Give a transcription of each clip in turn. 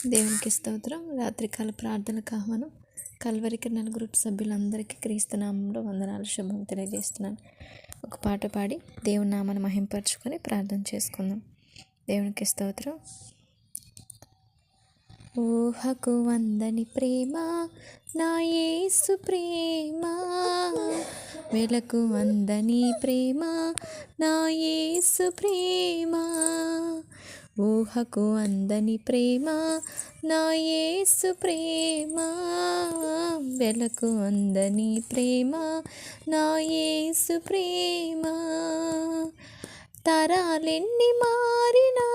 దేవునికి స్తోత్రం. రాత్రికాల ప్రార్థనకు ఆహ్వానం. కల్వరి కిరణాల గ్రూప్ సభ్యులందరికీ క్రీస్తునామంలో వందనాలు, శుభం తెలియజేస్తున్నాను. ఒక పాట పాడి దేవుని నామాన్ని మహింపరచుకొని ప్రార్థన చేసుకుందాం. దేవునికి స్తోత్రం. ఊహకు వందని ప్రేమ నా యేసు ప్రేమ, వెలకు వందని ప్రేమ నా యేసు ప్రేమ, ఊహకు అందని ప్రేమ నా యేసు ప్రేమ, వెలకు అందని ప్రేమ నా యేసు ప్రేమ. తరాలెన్ని మారినా,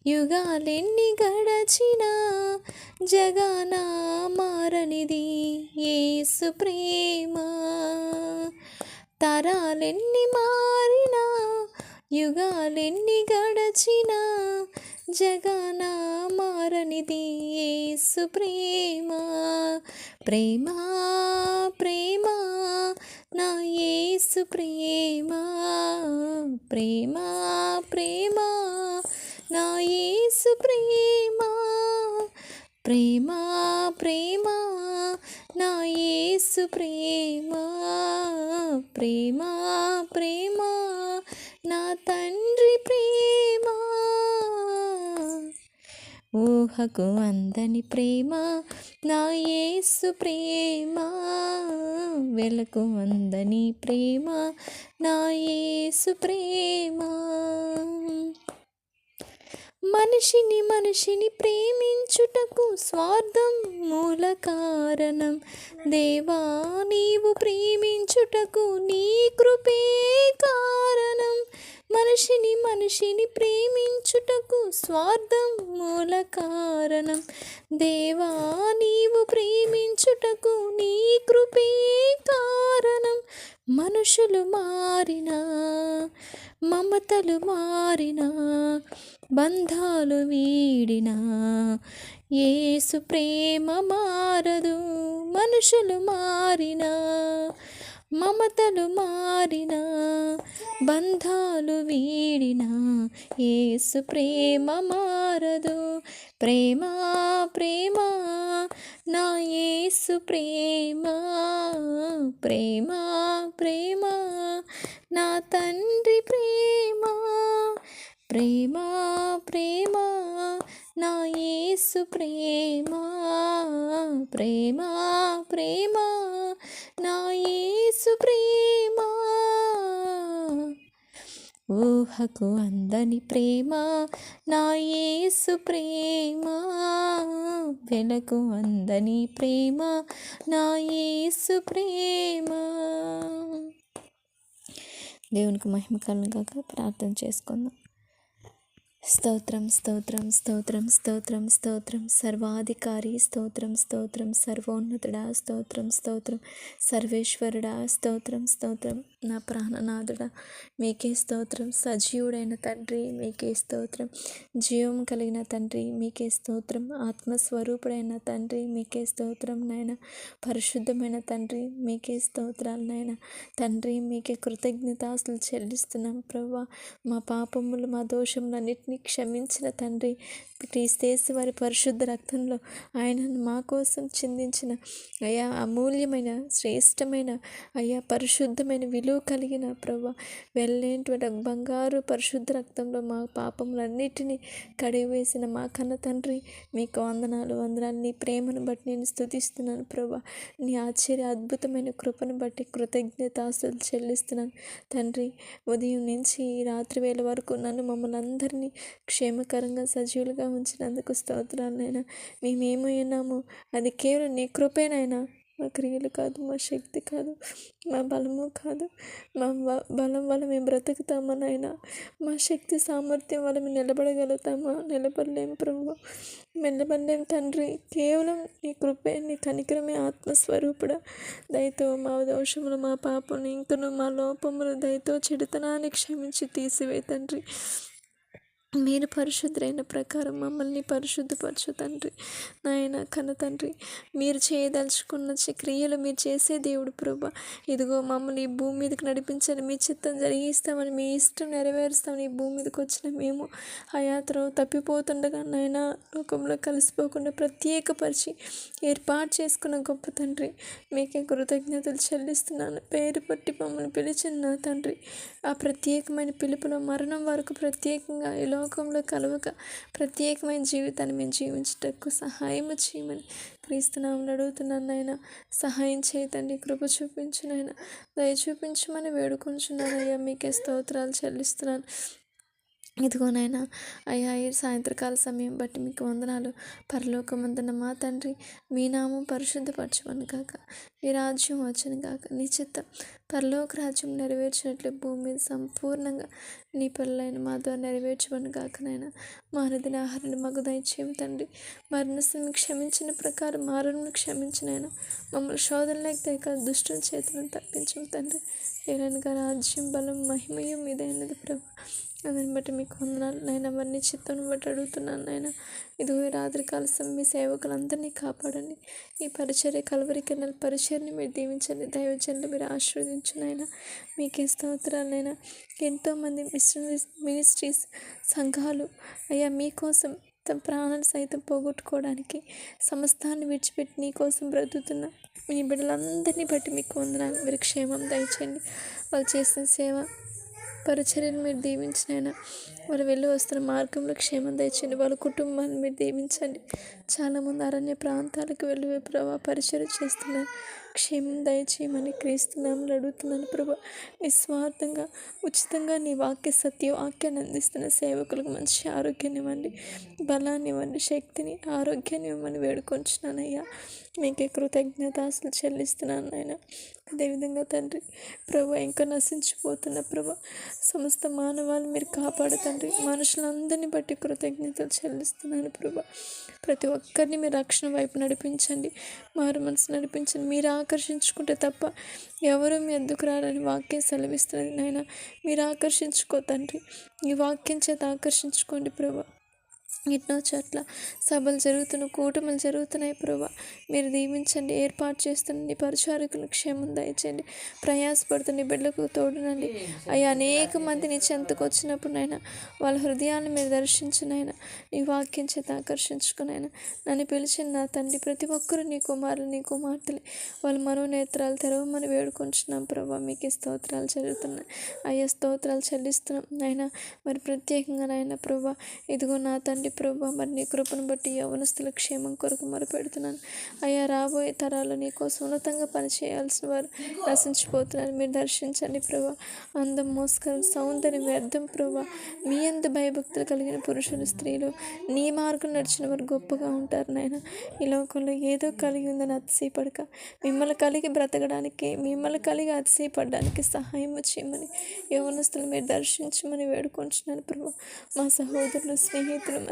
యుగాలెన్ని గడచినా, జగన మారనిది యేసు ప్రేమ. తరాలెన్ని మారినా, యుగాలెన్ని గడచినా, జగన మారనిది యేసు ప్రేమ. ప్రేమ ప్రేమ నా యేసు ప్రేమ, ప్రేమ ప్రేమ నా యేసు ప్రేమ, ప్రేమ ప్రేమ నా యేసు ప్రేమ, ప్రేమ ప్రేమ నా తండ్రి ప్రేమ. ఊహకు అందని ప్రేమ నా యేసు ప్రేమ, వెలకు అందని ప్రేమ నా యేసు ప్రేమ. మనిషిని ప్రేమించుటకు స్వార్థం మూల కారణం, దేవా నీవు ప్రేమించుటకు నీ కృపే కారణం. మనిషిని ప్రేమించుటకు స్వార్థం మూల కారణం, దేవా నీవు ప్రేమించుటకు నీ కృపే కారణం. మనుషులు మారినా, మమతలు మారినా, బంధాలు వీడినా, యేసు ప్రేమ మారదు. మనుషులు మారినా, మమతలు మారినా, బంధాలు వీడినా, యేసు ప్రేమ మారదు. ప్రేమ ప్రేమ నా యేసు ప్రేమ, ప్రేమ ప్రేమ నా తండ్రి ప్రేమ, ప్రేమ ప్రేమ నా యేసు ప్రేమ, ప్రేమ ప్రేమ నా యేసు ప్రేమ. ఊహకు అందని ప్రేమ నా యేసు ప్రేమ, వెలకు అందని ప్రేమ నా యేసు ప్రేమ. దేవునికి మహిమ కలుగును గాక. ప్రార్థన చేసుకుందాం. స్తోత్రం స్తోత్రం స్తోత్రం స్తోత్రం స్తోత్రం సర్వాధికారి స్తోత్రం స్తోత్రం సర్వోన్నతుడా స్తోత్రం స్తోత్రం సర్వేశ్వరుడా స్తోత్రం స్తోత్రం నా ప్రాణనాథుడా మీకే స్తోత్రం. సజీవుడైన తండ్రి మీకే స్తోత్రం. జీవం కలిగిన తండ్రి మీకే స్తోత్రం. ఆత్మస్వరూపుడైన తండ్రి మీకే స్తోత్రం నాయన. పరిశుద్ధమైన తండ్రి మీకే స్తోత్రాలు నాయన. తండ్రి మీకే కృతజ్ఞతాస్తులు చెల్లిస్తున్నాం ప్రభువా. మా పాపములు మా దోషములన్నిటినీ క్షమించిన తండ్రి, క్రీస్తు వారి పరిశుద్ధ రక్తంలో ఆయనను మా కోసం చిందించిన అయ్యా అమూల్యమైన శ్రేష్టమైన అయ్యా పరిశుద్ధమైన విలువ కలిగిన ప్రభా వెళ్ళేటువంటి బంగారు పరిశుద్ధ రక్తంలో మా పాపములన్నిటినీ కడిగివేసిన మా కన్న తండ్రి మీకు వందనాలు వందనాలు. నీ ప్రేమను బట్టి నేను స్తుతిస్తున్నాను ప్రభా. నీ ఆశ్చర్య అద్భుతమైన కృపను బట్టి కృతజ్ఞతాస్తులు చెల్లిస్తున్నాను తండ్రి. ఉదయం నుంచి ఈ రాత్రి వేళ వరకు నన్ను మమ్మల్ని అందరినీ క్షేమకరంగా సజీవులుగా ఉంచినందుకు స్తోత్రాలైనా. మేమేమై ఉన్నామో అది కేవలం నీ కృపేనైనా. మా క్రియలు కాదు, మా శక్తి కాదు, మా బలము కాదు. మా బలం వల్ల మేము బ్రతుకుతామనైనా, మా శక్తి సామర్థ్యం వల్ల మేము నిలబడగలుగుతామా? నిలబడలేము ప్రభు, నిలబడలేము తండ్రి. కేవలం నీ కృపే, నీ కనికరమే. ఆత్మస్వరూపుడా దయతో మా దోషములు మా పాపములు ఇంకను మా లోపములు దయతో చెడుతనాన్ని క్షమించి తీసివే తండ్రి. మీరు పరిశుద్ధులైన ప్రకారం మమ్మల్ని పరిశుద్ధపరచు తండ్రి. నాయన కన్న తండ్రి, మీరు చేయదలుచుకున్న క్రియలు మీరు చేసే దేవుడు ప్రభా. ఇదిగో మమ్మల్ని ఈ భూమి మీదకి నడిపించండి. మీ చిత్తం జరిగిస్తామని, మీ ఇష్టం నెరవేరుస్తామని ఈ భూమి మీదకి వచ్చిన మేము ఆ యాత్ర తప్పిపోతుండగా నాయన లోకంలో కలిసిపోకుండా ప్రత్యేకపరిచి ఏర్పాటు చేసుకున్న గొప్ప తండ్రి, మీకే కృతజ్ఞతలు చెల్లిస్తున్నాను. పేరు పట్టి మమ్మల్ని పిలిచిన నా తండ్రి, ఆ ప్రత్యేకమైన పిలుపులో మరణం వరకు ప్రత్యేకంగా ఈ లోకంలో కలవక ప్రత్యేకమైన జీవితాన్ని మేము జీవించటకు సహాయం చేయమని క్రీస్తునామములో అడుగుతున్నాను నాయన. సహాయం చేయతండి, కృప చూపించు నాయన, దయ చూపించమని వేడుకొంచున్నాను అయ్యా. మీకే స్తోత్రాలు చెల్లిస్తున్నాను. ఇదిగోనైనా అయ్యా, ఈ సాయంత్రకాల సమయం బట్టి మీకు వందనాలు. పరలోకమందున్న మా తండ్రి, మీ నామం పరిశుద్ధపరచమని కాక, మీ రాజ్యం వచ్చను కాక, నీ చిత్తం పరలోక రాజ్యం నెరవేర్చినట్లు భూమి మీద సంపూర్ణంగా నీ పనులైన మా ద్వారా నెరవేర్చమని కాకనైనా మా హృదయ ఆహారాన్ని మాకు దయచేయం తండ్రి. మరణస్థితిని క్షమించిన ప్రకారం మారణను క్షమించినైనా మమ్మల్ని శోధనలోకి తెక దుష్టుల చేతులను తప్పించం తండ్రి. ఏలైనగా రాజ్యం, బలం, మహిమయు మీదైనది ప్రభు. అందుని బట్టి మీకు వందనాలు నాయన. మరి నీ చిత్తాన్ని బట్టి అడుగుతున్నాను నాయన. ఇదిగో ఈ రాత్రికాల మీ సేవకులందరినీ కాపాడండి. ఈ పరిచర్య కలవరి కిరణాల పరిచర్ని మీరు దీవించండి. దైవజనులు మీరు ఆశీర్వదించు నాయన. మీకే స్తోత్రాలైనా. ఎంతోమంది మినిస్ట్రీస్, సంఘాలు అయ్యా మీకోసం తమ ప్రాణాలు సైతం పోగొట్టుకోవడానికి సమస్తాన్ని విడిచిపెట్టి నీ కోసం బ్రతుకుతున్న మీ బిడ్డలందరినీ బట్టి మీకు వందనాలు. మీరు క్షేమం దయచేయండి. వాళ్ళు చేసిన సేవ పరిచర్యను మీరు దీవించినైనా వాళ్ళు వెళ్ళి వస్తున్న మార్గంలో క్షేమం దయచేయండి. వాళ్ళ కుటుంబాన్ని మీరు దీవించండి. చాలామంది అరణ్య ప్రాంతాలకు వెళ్ళి ప్రభా పరిచర్య చేస్తున్నారు. క్షేమం దయచేయమని క్రీస్తునామములో అడుగుతున్నాను ప్రభా. నిస్వార్థంగా ఉచితంగా నీ వాక్య వాక్యాన్ని అందిస్తున్న సేవకులకు మంచి ఆరోగ్యాన్ని ఇవ్వండి, బలాన్ని ఇవ్వండి, శక్తిని, ఆరోగ్యాన్ని ఇవ్వమని వేడుకొంచున్నానయ్యా. మీకే కృతజ్ఞతాస్తులు చెల్లిస్తున్నాను నాయన. అదేవిధంగా తండ్రి ప్రభా, ఇంకా నశించిపోతున్న ప్రభా సమస్త మానవాళి మీరు కాపాడుతండ్రి. మనుషులందరినీ బట్టి కృతజ్ఞతలు చెల్లిస్తున్నాను ప్రభా. ప్రతి ఒక్కరిని మీరు రక్షణ వైపు నడిపించండి, మారు మనసు నడిపించండి. మీరు ఆకర్షించుకుంటే తప్ప ఎవరు మీ ఎందుకు రారని వాక్యం సెలవిస్తున్నది నాయన. మీరు ఆకర్షించుకో తండ్రి, ఈ వాక్యం చేత ఆకర్షించుకోండి ప్రభా. ఎన్నో చోట్ల సభలు జరుగుతున్న కూటములు జరుగుతున్నాయి ప్రభా. మీరు దీవించండి. ఏర్పాటు చేస్తున్న నీ పరిచారకులు క్షేమం దయచేయండి. ప్రయాసపడుతున్న బిడ్డలకు తోడునండి అయ్యా. అనేక మంది నీ చెంతకు వచ్చినప్పుడు నాయన వాళ్ళ హృదయాన్ని మీరు దర్శించునైనా, నీ వాక్యం చేత ఆకర్షించుకునైనా. నన్ను పిలిచిన నా తండ్రి, ప్రతి ఒక్కరూ నీ కుమారులు, నీ కుమార్తెలు, వాళ్ళ మనోనేత్రాలు తెరవమని వేడుకొంచున్నాం ప్రభా. మీకు స్తోత్రాలు జరుగుతున్నాయి అయ్యా. స్తోత్రాలు చెల్లిస్తున్నాం నాయన. మరి ప్రత్యేకంగా నాయన ప్రభా, ఇదిగో నా తండ్రి ప్రభా, మరి నీ కృపను బట్టి యవనస్తుల క్షేమం కొరకు మొరపెడుతున్నాను అయ్యా. రాబోయే తరాలు నీ కోసం ఉన్నతంగా పనిచేయాల్సిన వారు నశించిపోతున్నారు. మీరు దర్శించండి ప్రభా. అందం, మోస్కరం, సౌందర్యం వ్యర్థం ప్రభా. మీ అందు భయభక్తులు కలిగిన పురుషులు, స్త్రీలు నీ మార్గం నడిచిన వారు గొప్పగా ఉంటారు నాయన. ఈ లోకంలో ఏదో కలిగి ఉందని అతిశయపడక మిమ్మల్ని కలిగి బ్రతకడానికి, మిమ్మల్ని కలిగి అతిశయపడడానికి సహాయం చేయమని యవనస్తులు మీరు దర్శించమని వేడుకొంచున్నాను ప్రభా. మా సహోదరులు, స్నేహితులు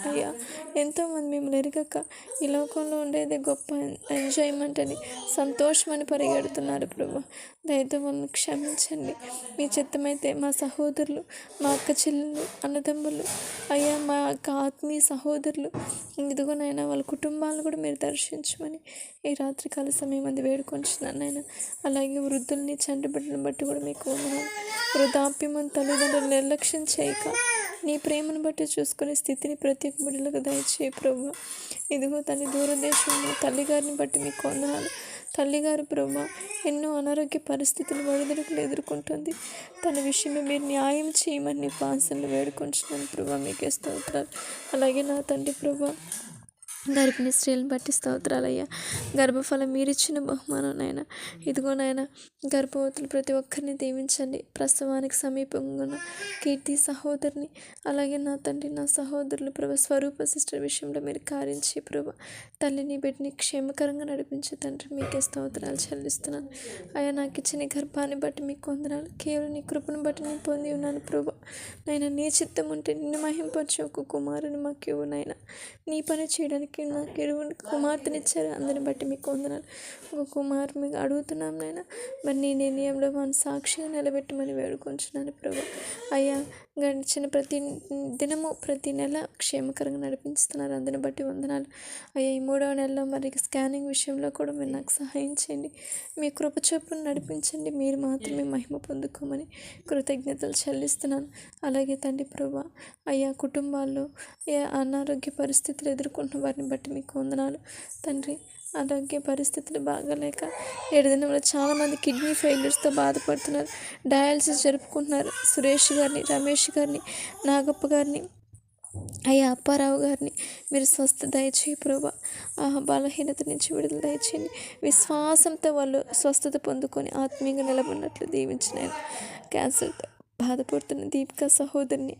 అయ్యా, ఎంతోమంది మిమ్మల్ని ఎరగక ఈ లోకంలో ఉండేది గొప్ప ఎంజాయ్మెంట్ అని, సంతోషమని పరిగెడుతున్నారు ప్రభా. దయతో వాళ్ళని క్షమించండి. మీ చిత్తమైతే మా సహోదరులు, మా అక్క చెల్లెలు, అన్నదమ్ములు అయ్యా, మా అక్క ఆత్మీయ సహోదరులు ఇదిగోనైనా వాళ్ళ కుటుంబాలను కూడా మీరు దర్శించమని ఈ రాత్రికాల సమయం అంది వేడుకొంచున్నాను నాయన. అలాగే వృద్ధుల్ని, చంటి బిడ్డలను బట్టి కూడా మీకు వందనాలు. వృద్ధాప్యమని తల్లిదండ్రులు నిర్లక్ష్యం చేయక నీ ప్రేమను బట్టి చూసుకునే స్థితిని ప్రతి ఒక్క బిడ్డలకు దయచేయి ప్రభు. ఇదిగో తల్లి దూరదేశంలో తల్లిగారిని బట్టి మీకు వందనాలు. తల్లిగారు ప్రభు ఎన్నో అనారోగ్య పరిస్థితులు, ఒడిదుడుకులు ఎదుర్కొంటుంది. తన విషయమే మీరు న్యాయం చేయమని నీ పాసనలు వేడుకొంచున్నాను ప్రభు. మీకే స్తోత్రాలు. అలాగే నా తండ్రి ప్రభు, గర్భిణీ స్త్రీలను బట్టి స్తోత్రాలయ్యా. గర్భఫలం మీరిచ్చిన బహుమానం నాయన. ఇదిగోనైనా గర్భవతులు ప్రతి ఒక్కరిని దీవించండి. ప్రసవానికి సమీపంగా ఉన్న కీర్తి సహోదరిని, అలాగే నా తండ్రి, నా సహోదరులు ప్రభు స్వరూప సిస్టర్ విషయంలో మీరు కారించి ప్రభు తల్లిని, బిడ్డని క్షేమకరంగా నడిపించే తండ్రి. మీకే స్తోత్రాలు చెల్లిస్తున్నాను అయ్యా. నాకు ఇచ్చిన గర్భాన్ని బట్టి మీకు వందనాలు. కేవలం నీ కృపను బట్టి నేను పొంది ఉన్నాను ప్రభు. నైనా నీ చిత్తం ఉంటే నిన్ను మహింపరిచే ఒక కుమారుని మాకు ఇవ్వు నాయన. నీ పని చేయడానికి నాకు ఇరువురు కుమార్తెనిచ్చారు. అందరిని బట్టి మీకు వందనాలు. ఒక కుమారు మీకు అడుగుతున్నాం నాయన. మరి నీ నిర్ణయంలో మన సాక్షిగా నిలబెట్టమని వేడుకొంచున్నాను ప్రభు. అయ్యా, గడిచిన ప్రతి దినము ప్రతి నెల క్షేమకరంగా నడిపిస్తున్నారు. అందుని బట్టి వందనాలు అయ్యా. ఈ 3వ నెలలో మరి స్కానింగ్ విషయంలో కూడా మీరు నాకు సహాయం చేయండి. మీ కృప చొప్పున నడిపించండి. మీరు మాత్రమే మహిమ పొందుకోమని కృతజ్ఞతలు చెల్లిస్తున్నాను. అలాగే తండ్రి ప్రభా అయ్యా, కుటుంబాల్లో అనారోగ్య పరిస్థితులు ఎదుర్కొంటున్న వారిని బట్టి మీకు వందనాలు తండ్రి. ఆరోగ్య పరిస్థితులు బాగాలేక 7 దినంలో చాలామంది కిడ్నీ ఫెయిల్యూర్స్తో బాధపడుతున్నారు. డయాలసిస్ జరుపుకుంటున్నారు. సురేష్ గారిని, రమేష్ గారిని, నాగప్ప గారిని, అయ్యా అప్పారావు గారిని మీరు స్వస్థ దయచేయి ప్రభా. బలహీనత నుంచి విడుదల దయచేయండి. విశ్వాసంతో వాళ్ళు స్వస్థత పొందుకొని ఆత్మీయంగా నిలబడినట్లు దీవించిన క్యాన్సర్తో బాధపడుతున్న దీపిక సహోదరిని,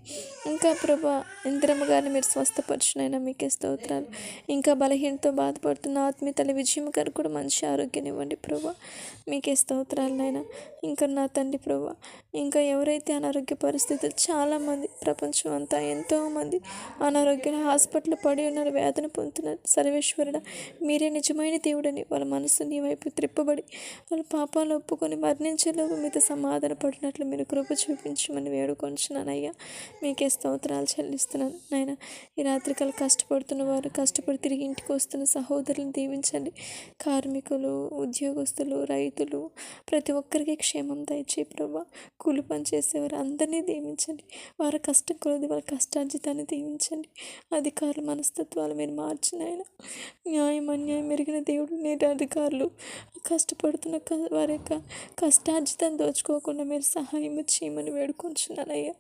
ఇంకా ప్రభా ఇంద్రమ్మ గారిని మీరు స్వస్థపరచునైనా మీకే స్తోత్రాలు. ఇంకా బలహీనతో బాధపడుతున్న ఆత్మీయ తల్లి విజయమ్మ గారు కూడా మంచి ఆరోగ్యం ఇవ్వండి ప్రభా. మీకే స్తోత్రాలనైనా. ఇంకా నా తండ్రి ప్రభా, ఇంకా ఎవరైతే అనారోగ్య పరిస్థితులు చాలామంది ప్రపంచం అంతా ఎంతోమంది అనారోగ్య హాస్పిటల్ పడి ఉన్నారు, వేదన పొందుతున్నారు. సర్వేశ్వరుడా మీరే నిజమైన దేవుడని వాళ్ళ మనసు నీ వైపు త్రిప్పబడి వాళ్ళ పాపాలు ఒప్పుకొని మరణించేలోపు మీతో సమాధాన పడినట్లు మీరు కృప చూపించమని వేడుకొంచున్నానయ్యా. మీకే స్తోత్రాలు చెల్లిస్తున్నాను నాయన. ఈ రాత్రికాలు కష్టపడుతున్న వారు, కష్టపడి తిరిగి ఇంటికి వస్తున్న సహోదరులను దీవించండి. కార్మికులు, ఉద్యోగస్తులు, రైతులు ప్రతి ఒక్కరికి క్షేమం దయచేయి ప్రభా. కూలి పని చేసేవారు అందరినీ దీవించండి. వారి కష్టం కొలది వాళ్ళ కష్టార్జితాన్ని దీవించండి. అధికారుల మనస్తత్వాలు మీరు మార్చిన ఆయన. న్యాయం అన్యాయం మెరిగిన దేవుడు నేటి అధికారులు కష్టపడుతున్న వారి యొక్క కష్టార్జితాన్ని దోచుకోకుండా మీరు సహాయం చేయమని వేడుకొంచున్నానయ్యా.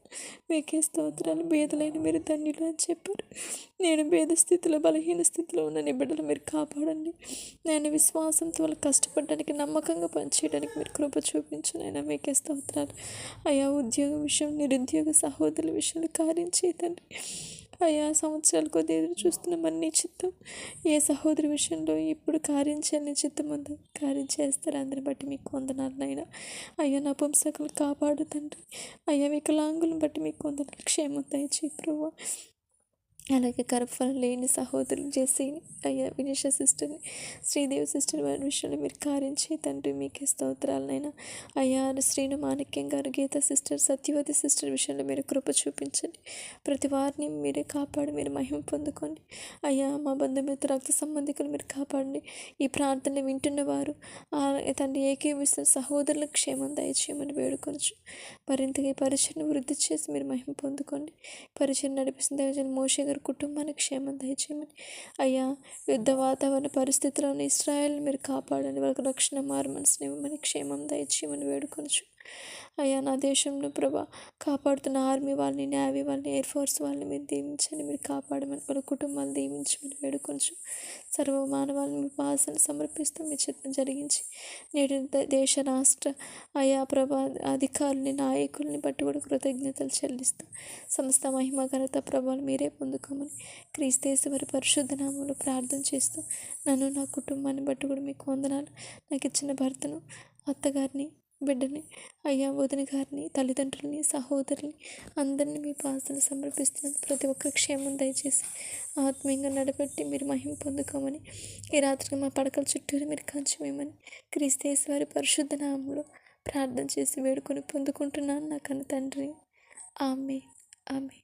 మీకే స్తోత్రాలు. బీదలైన మీరు ధన్యులు అని చెప్పారు. నేను బీద స్థితిలో, బలహీన స్థితిలో ఉన్న నీ బిడ్డలు మీరు కాపాడండి. నేను విశ్వాసంతో వాళ్ళు కష్టపడడానికి, నమ్మకంగా పనిచేయడానికి మీరు కృప చూపించునైనా మీకే స్తోత్రాలు అయ్యా. ఉద్యోగ విషయం, నిరుద్యోగ సహోదరుల విషయంలో కార్యం చేయదండి అయ్యా. సంవత్సరాల కొద్ది ఎదురు చూస్తున్న మరి నీ చిత్తం ఏ సహోదరి విషయంలో ఇప్పుడు కార్యం చేయాలని చిత్తం ఉందో కార్యం చేస్తారు. అందరిని బట్టి మీకు వందనాలనైనా అయ్యా. నపుంసకులు కాపాడు తండ్రి అయ్యా. వికలాంగులను బట్టి మీకు వందనాలు. క్షేమం దయచేయి ప్రభు. అలాగే గర్భఫలం లేని సహోదరులు జెస్సీని, అయ్యా వినిష సిస్టర్ని, శ్రీదేవి సిస్టర్ వారి విషయంలో మీరు కార్యం చేయి తండ్రి. మీకే స్తోత్రాలనైనా అయ్యా. శ్రీను మాణిక్యం గారు, గీత సిస్టర్, సత్యవతి సిస్టర్ విషయంలో మీరు కృప చూపించండి. ప్రతి వారిని మీరే కాపాడి మీరు మహిమ పొందుకోండి అయ్యా. మా బంధుమిత్ర రక్త సంబంధికులు మీరు కాపాడండి. ఈ ప్రార్థనలు వింటున్న వారు తండ్రి ఏకీవిస్తున్న సహోదరులకు క్షేమం దయచేయమని వేడుకొనచ్చు. మరింతగా ఈ పరిచయను వృద్ధి చేసి మీరు మహిమ పొందుకోండి. పరిచయం నడిపిస్తున్న దైవజన మోషే గారి కుటుంబానికి క్షేమం దయచేయమని అయ్యా. యుద్ధ వాతావరణ పరిస్థితులను ఇస్రాయేల్ని మీరు కాపాడండి. వాళ్ళకి రక్షణ మార్మనసుని ఇవ్వమని, క్షేమం దయచేయమని వేడుకొనచ్చు అయ్యా. నా దేశంలో ప్రభా కాపాడుతున్న ఆర్మీ వాళ్ళని, నేవీ వాళ్ళని, ఎయిర్ ఫోర్స్ వాళ్ళని మీరు దీవించండి. మీరు కాపాడమని, వాళ్ళ కుటుంబాలు దీవించమని వేడుకొనచ్చు. సర్వ మానవాళ్ళని మీ పాసన సమర్పిస్తూ మీ చిత్తం జరిగించి నేటి దేశ రాష్ట్ర అయా ప్రభా అధికారులని, నాయకుల్ని బట్టి కూడా కృతజ్ఞతలు చెల్లిస్తూ సమస్త మహిమ ఘనత ప్రభావాలు మీరే పొందుకోమని క్రీస్తు వారి పరిశుద్ధ నామంలో ప్రార్థన చేస్తూ నన్ను, నా కుటుంబాన్ని బట్టి కూడా మీకు వందనాలు. నాకు ఇచ్చిన భర్తను, అత్తగారిని, బిడ్డని అయ్యా, వదిన గారిని, తల్లిదండ్రులని, సహోదరుని అందరినీ మీ పాసన సమర్పిస్తున్నాను. ప్రతి ఒక్కరి క్షేమం దయచేసి ఆత్మీయంగా నడబెట్టి మీరు మహిమ పొందుకోమని, ఈ రాత్రికి మా పడకల చుట్టూరు మీరు కంచమేమని క్రీస్తు వారి పరిశుద్ధ నామంలో ప్రార్థన చేసి వేడుకొని పొందుకుంటున్నాను నా కన్న తండ్రి. ఆమె ఆమె.